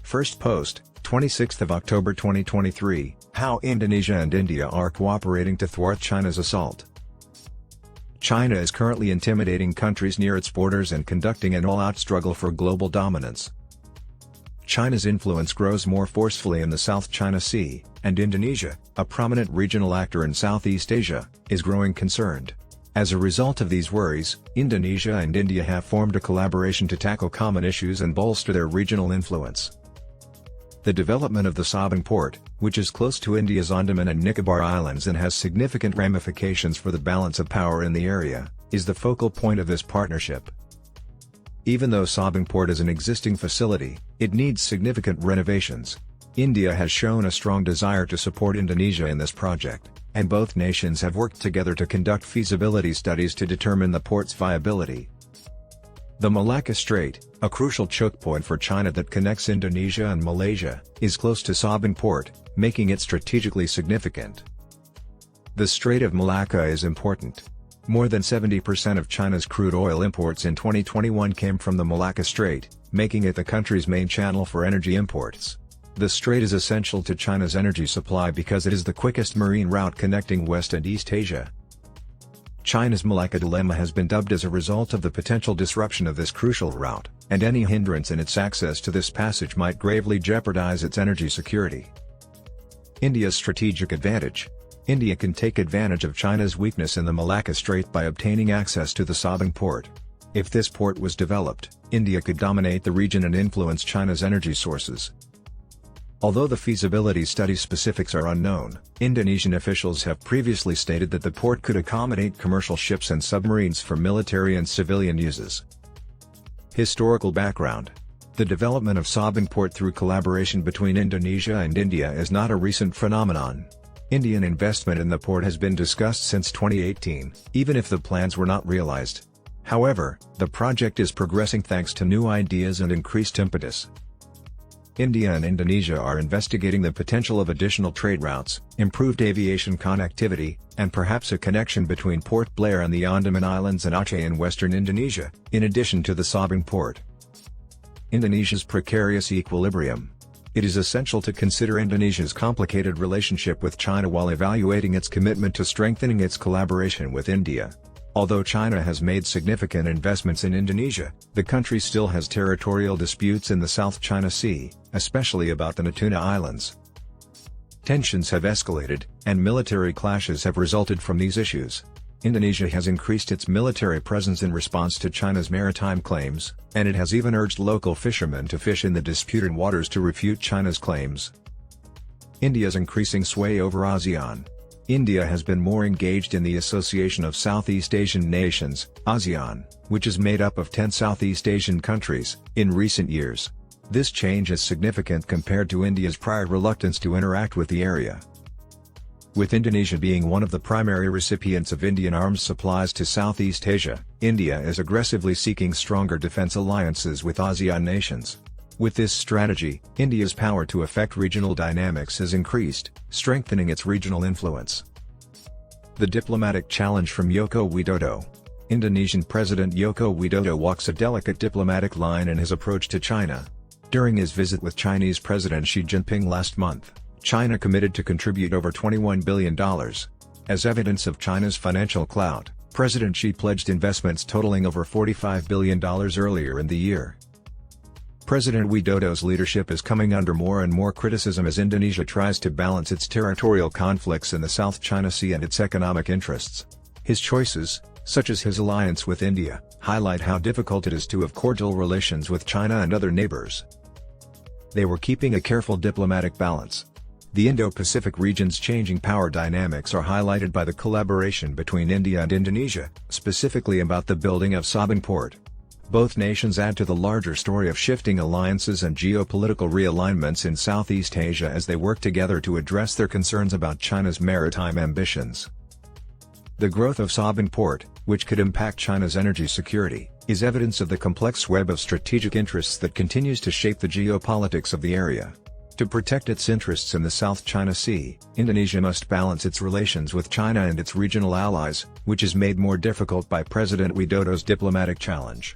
First post, 26th of October 2023, How Indonesia and India are cooperating to thwart China's assault. China is currently intimidating countries near its borders and conducting an all-out struggle for global dominance. China's influence grows more forcefully in the South China Sea, and Indonesia, a prominent regional actor in Southeast Asia, is growing concerned. As a result of these worries, Indonesia and India have formed a collaboration to tackle common issues and bolster their regional influence. The development of the Sabang Port, which is close to India's Andaman and Nicobar Islands and has significant ramifications for the balance of power in the area, is the focal point of this partnership. Even though Sabang Port is an existing facility, it needs significant renovations. India has shown a strong desire to support Indonesia in this project, and both nations have worked together to conduct feasibility studies to determine the port's viability. The Malacca Strait, a crucial choke point for China that connects Indonesia and Malaysia, is close to Sabang Port, making it strategically significant. The Strait of Malacca is important. More than 70% of China's crude oil imports in 2021 came from the Malacca Strait, making it the country's main channel for energy imports. The strait is essential to China's energy supply because it is the quickest marine route connecting West and East Asia. China's Malacca dilemma has been dubbed as a result of the potential disruption of this crucial route, and any hindrance in its access to this passage might gravely jeopardize its energy security. India's strategic advantage. India can take advantage of China's weakness in the Malacca Strait by obtaining access to the Sabang Port. If this port was developed, India could dominate the region and influence China's energy sources. Although the feasibility study specifics are unknown, Indonesian officials have previously stated that the port could accommodate commercial ships and submarines for military and civilian uses. Historical background. The development of Sabang Port through collaboration between Indonesia and India is not a recent phenomenon. Indian investment in the port has been discussed since 2018, even if the plans were not realized. However, the project is progressing thanks to new ideas and increased impetus. India and Indonesia are investigating the potential of additional trade routes, improved aviation connectivity, and perhaps a connection between Port Blair and the Andaman Islands and Aceh in western Indonesia, in addition to the Sabang Port. Indonesia's precarious equilibrium. It is essential to consider Indonesia's complicated relationship with China while evaluating its commitment to strengthening its collaboration with India. Although China has made significant investments in Indonesia, the country still has territorial disputes in the South China Sea, especially about the Natuna Islands. Tensions have escalated, and military clashes have resulted from these issues. Indonesia has increased its military presence in response to China's maritime claims, and it has even urged local fishermen to fish in the disputed waters to refute China's claims. India's increasing sway over ASEAN. India has been more engaged in the Association of Southeast Asian Nations, ASEAN, which is made up of 10 Southeast Asian countries, in recent years. This change is significant compared to India's prior reluctance to interact with the area. With Indonesia being one of the primary recipients of Indian arms supplies to Southeast Asia, India is aggressively seeking stronger defense alliances with ASEAN nations. With this strategy, India's power to affect regional dynamics has increased, strengthening its regional influence. The diplomatic challenge from Joko Widodo. Indonesian President Joko Widodo walks a delicate diplomatic line in his approach to China. During his visit with Chinese President Xi Jinping last month, China committed to contribute over $21 billion. As evidence of China's financial clout, President Xi pledged investments totaling over $45 billion earlier in the year. President Widodo's leadership is coming under more and more criticism as Indonesia tries to balance its territorial conflicts in the South China Sea and its economic interests. His choices, such as his alliance with India, highlight how difficult it is to have cordial relations with China and other neighbors. They were keeping a careful diplomatic balance. The Indo-Pacific region's changing power dynamics are highlighted by the collaboration between India and Indonesia, specifically about the building of Sabang Port. Both nations add to the larger story of shifting alliances and geopolitical realignments in Southeast Asia as they work together to address their concerns about China's maritime ambitions. The growth of Sabang Port, which could impact China's energy security, is evidence of the complex web of strategic interests that continues to shape the geopolitics of the area. To protect its interests in the South China Sea, Indonesia must balance its relations with China and its regional allies, which is made more difficult by President Widodo's diplomatic challenge.